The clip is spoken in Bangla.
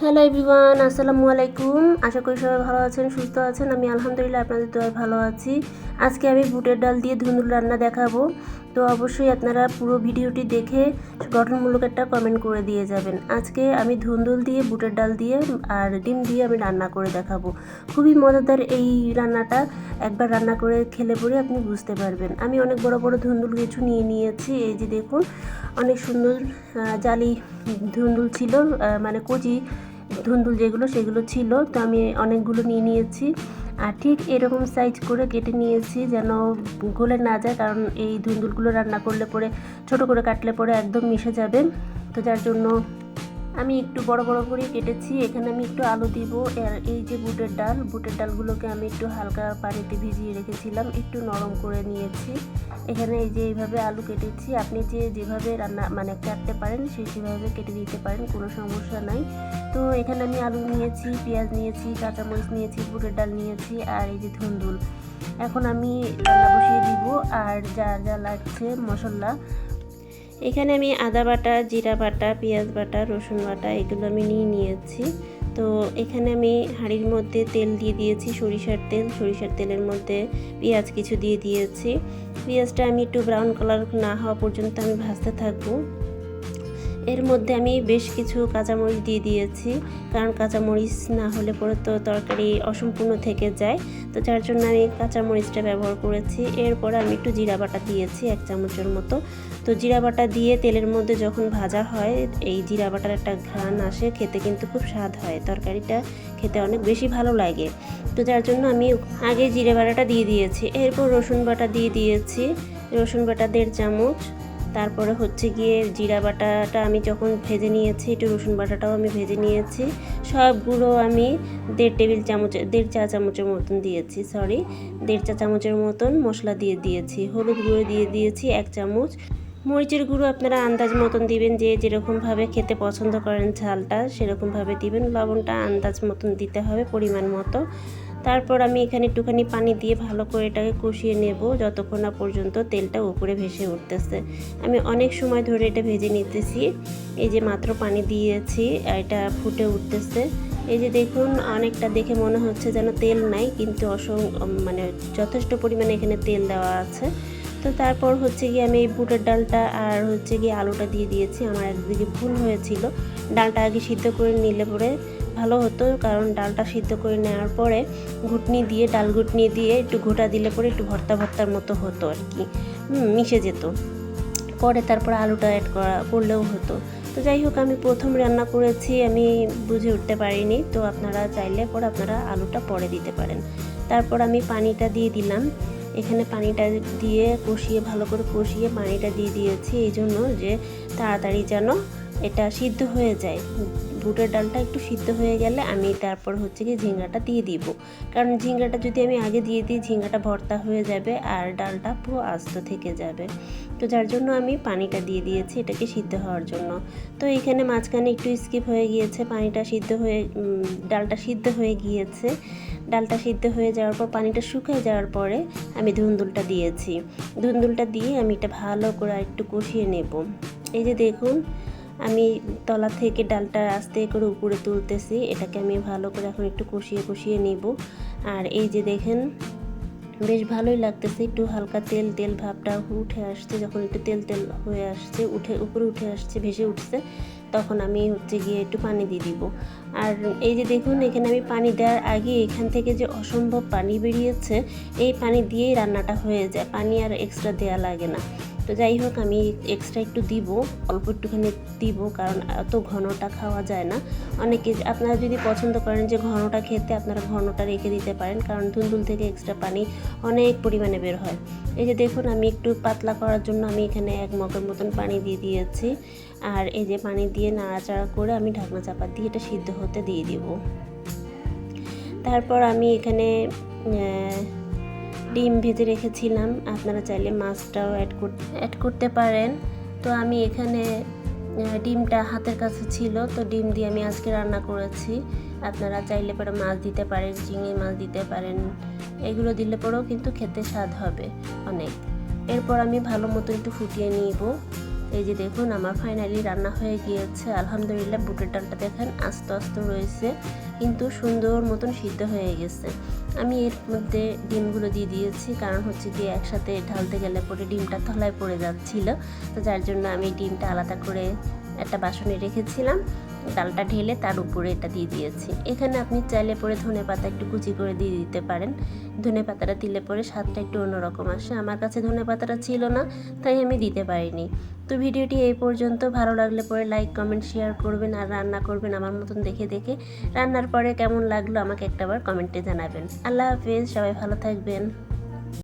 হ্যালো এভরিওয়ান, আসসালামু আলাইকুম। আশা করি সবাই ভালো আছেন, সুস্থ আছেন। আমি আলহামদুলিল্লাহ আপনাদের দোয়ায় ভালো আছি। আজকে আমি বুটের ডাল দিয়ে ধুন্দুল রান্না দেখাবো। তো অবশ্যই আপনারা পুরো ভিডিওটি দেখে গঠনমূলক একটা কমেন্ট করে দিয়ে যাবেন। আজকে আমি ধুন্দুল দিয়ে, বুটের ডাল দিয়ে আর ডিম দিয়ে আমি রান্না করে দেখাবো। খুবই মজাদার এই রান্নাটা, একবার রান্না করে খেলে পরে আপনি বুঝতে পারবেন। আমি অনেক বড় বড় ধুন্দুল কিছু নিয়ে নিয়েছি। এই যে দেখুন, অনেক সুন্দর জালি ধুন্দুল ছিল, মানে কচি ধুন্দুল যেগুলো সেগুলো ছিল। তো আমি অনেকগুলো নিয়ে নিয়েছি আর ঠিক এরকম সাইজ করে কেটে নিয়েছি যেন গলে না যায়, কারণ এই ধুন্দুলগুলো রান্না করলে পরে ছোট করে কাটলে পরে একদম মিশে যাবে। তো যার জন্য আমি একটু বড় বড় করে কেটেছি। এখানে আমি একটু আলু দিব। আর এই যে বুটের ডালগুলোকে আমি একটু হালকা পানিতে ভিজিয়ে রেখেছিলাম, একটু নরম করে নিয়েছি। এখানে এই যে এইভাবে আলু কেটেছি। আপনি যেভাবে রান্না মানে কাটতে পারেন সেভাবে কেটে দিতে পারেন, কোনো সমস্যা নাই। তো এখানে আমি আলু নিয়েছি, পেঁয়াজ নিয়েছি, কাঁচামরিচ নিয়েছি, বুটের ডাল নিয়েছি আর এই যে ধুন্দুল। এখন আমি রান্না বসিয়ে দিব। আর যা যা লাগছে মশলা, এখানে আমি আদা বাটা, জিরা বাটা, পেঁয়াজ বাটা, রসুন বাটা এগুলো আমি নিয়ে নিয়েছি। তো এখানে আমি হাঁড়ির মধ্যে তেল দিয়ে দিয়েছি, সরিষার তেলের মধ্যে পেঁয়াজ কিছু দিয়ে দিয়েছি। পেঁয়াজটা আমি একটু ব্রাউন কালার না হওয়া পর্যন্ত আমি ভাজতে থাকবো। এর মধ্যে আমি বেশ কিছু কাঁচামরিচ দিয়ে দিয়েছি, কারণ কাঁচামরিচ না হলে পরে তো তরকারি অসম্পূর্ণ থেকে যায়। তো যার জন্য আমি কাঁচামরিচটা ব্যবহার করেছি। এরপর আমি একটু জিরা বাটা দিয়েছি 1 চামচের মতো। তো জিরা বাটা দিয়ে তেলের মধ্যে যখন ভাজা হয়, এই জিরা বাটার একটা ঘ্রাণ আসে, খেতে কিন্তু খুব স্বাদ হয়, তরকারিটা খেতে অনেক বেশি ভালো লাগে। তো যার জন্য আমি আগে জিরা বাটাটা দিয়ে দিয়েছি। এরপর রসুন বাটা দিয়ে দিয়েছি, রসুন বাটা 1.5 চামচ। তারপরে হচ্ছে গিয়ে জিরা বাটাটা আমি যখন ভেজে নিয়েছি, একটু রসুন বাটাটাও আমি ভেজে নিয়েছি। সবগুলো আমি 1.5 চা চামচের মতন দিয়েছি, 1.5 চা চামচের মতন মশলা দিয়ে দিয়েছি। হলুদ গুঁড়ো দিয়ে দিয়েছি 1 চামচ। মরিচের গুঁড়ো আপনারা আন্দাজ মতন দিবেন, যে যেরকমভাবে খেতে পছন্দ করেন ঝালটা সেরকমভাবে দিবেন। লবণটা আন্দাজ মতন দিতে হবে, পরিমাণ মতো। তারপর আমি এখানে একটুখানি পানি দিয়ে ভালো করে এটাকে কষিয়ে নেব, যতক্ষণ না পর্যন্ত তেলটা উপরে ভেসে উঠতেছে। আমি অনেক সময় ধরে এটা ভেজে নিতেছি। এই যে মাত্র পানি দিয়েছি, এটা ফুটে উঠতেছে। এই যে দেখুন, অনেকটা দেখে মনে হচ্ছে যেন তেল নাই, কিন্তু মানে যথেষ্ট পরিমাণে এখানে তেল দেওয়া আছে। তো তারপর হচ্ছে গিয়ে আমি এই বুটের ডালটা আর হচ্ছে গিয়ে আলুটা দিয়ে দিয়েছি। আমার একদিকে ভুল হয়েছিল, ডালটা আগে সিদ্ধ করে নিলে পরে ভালো হতো, কারণ ডালটা সিদ্ধ করে নেওয়ার পরে ডাল ঘুটনি দিয়ে একটু ঘোটা দিলে পরে একটু ভর্তার মতো হতো আর কি, মিশে যেত। পরে তারপর আলুটা অ্যাড করলেও হতো। তো যাই হোক, আমি প্রথম রান্না করেছি, আমি বুঝে উঠতে পারিনি। তো আপনারা চাইলে পরে আপনারা আলুটা পরে দিতে পারেন। তারপর আমি পানিটা দিয়ে দিলাম। এখানে পানিটা দিয়ে ভালো করে কষিয়ে পানিটা দিয়ে দিয়েছি, এই জন্য যে তাড়াতাড়ি যেন এটা সিদ্ধ হয়ে যায়। বুটের ডালটা একটু সিদ্ধ হয়ে গেলে আমি তারপর হচ্ছে কি ঝিঙ্গাটা দিয়ে দিব, কারণ ঝিঙ্গাটা যদি আমি আগে দিয়ে দিই ঝিঙ্গাটা ভর্তা হয়ে যাবে আর ডালটা পুরো আস্ত থেকে যাবে। তো যার জন্য আমি পানিটা দিয়ে দিয়েছি এটাকে সিদ্ধ হওয়ার জন্য। তো এখানে মাঝখানে একটু স্কিপ হয়ে গিয়েছে, ডালটা সিদ্ধ হয়ে গিয়েছে। ডালটা সিদ্ধ হয়ে যাওয়ার পর, পানিটা শুকিয়ে যাওয়ার পরে আমি ধুন্দুলটা দিয়েছি। ধুন্দুলটা দিয়ে আমি এটা ভালো করে একটু কষিয়ে নেব। এই যে দেখুন, আমি তলা থেকে ডালটা আস্তে করে উপরে তুলতেছি, এটাকে আমি ভালো করে এখন একটু কষিয়ে নেব। আর এই যে দেখেন, বেশ ভালোই লাগতেছে, একটু হালকা তেল তেল ভাবটা উঠে আসছে। যখন একটু তেল তেল হয়ে আসছে, উপরে উঠে আসছে, ভেসে উঠছে, তখন আমি হচ্ছে গিয়ে একটু পানি দিয়ে দিব। আর এই যে দেখুন, এখানে আমি পানি দেওয়ার আগে এখান থেকে যে অসম্ভব পানি বেরিয়েছে, এই পানি দিয়েই রান্নাটা হয়ে যায়, পানি আর এক্সট্রা দেওয়া লাগে না। তো যাই হোক, আমি এক্সট্রা একটু দিব, অল্প একটুখানি দিব, কারণ এত ঘনটা খাওয়া যায় না। অনেকে আপনারা যদি পছন্দ করেন যে ঘনটা খেতে, আপনারা ঘনটা রেখে দিতে পারেন, কারণ ধুন্দুল থেকে এক্সট্রা পানি অনেক পরিমাণে বের হয়। এই যে দেখুন, আমি একটু পাতলা করার জন্য আমি এখানে 1 মগের মতন পানি দিয়ে দিয়েছি। আর এই যে পানি দিয়ে নাড়াচাড়া করে আমি ঢাকনা চাপা দিয়ে এটা সিদ্ধ হতে দিয়ে দিব। তারপর আমি এখানে ডিম ভেজে রেখেছিলাম, আপনারা চাইলে মাছটাও অ্যাড করতে পারেন। তো আমি এখানে ডিমটা হাতের কাছে ছিল, তো ডিম দিয়ে আমি আজকে রান্না করেছি। আপনারা চাইলে পরে মাছ দিতে পারেন, চিংড়ি মাছ দিতে পারেন, এগুলো দিলে পরেও কিন্তু খেতে স্বাদ হবে অনেক। এরপর আমি ভালো মতো একটু ফুটিয়ে নিব। এই যে দেখুন আমার ফাইনালি রান্না হয়ে গিয়েছে আলহামদুলিল্লাহ। বুটের ডালটা দেখেন আস্তে আস্তে রয়েছে কিন্তু সুন্দর মতন সিদ্ধ হয়ে গেছে। আমি এর মধ্যে ডিমগুলো দিয়ে দিয়েছি, কারণ হচ্ছে গিয়ে একসাথে ঢালতে গেলে পরে ডিমটা তলায় পড়ে যাচ্ছিল, তো যার জন্য আমি ডিমটা আলাদা করে একটা বাসনে রেখেছিলাম। ডালটা ঢেলে তার উপরে এটা দিয়ে দিয়েছি। এখানে আপনি চাইলে পরে ধনেপাতা একটু কুচি করে দিয়ে দিতে পারেন। ধনেপাতাটা দিলে পরে স্বাদটা একটু অন্যরকম আসে। আমার কাছে ধনেপাতাটা ছিল না, তাই আমি দিতে পারিনি। তো ভিডিওটি এই পর্যন্ত। ভালো লাগলে পরে লাইক কমেন্ট শেয়ার করবেন আর রান্না করবেন আমার মতন দেখে দেখে। রান্নার পরে কেমন লাগলো আমাকে একটাবার কমেন্টে জানাবেন। আল্লাহ হাফেজ, সবাই ভালো থাকবেন।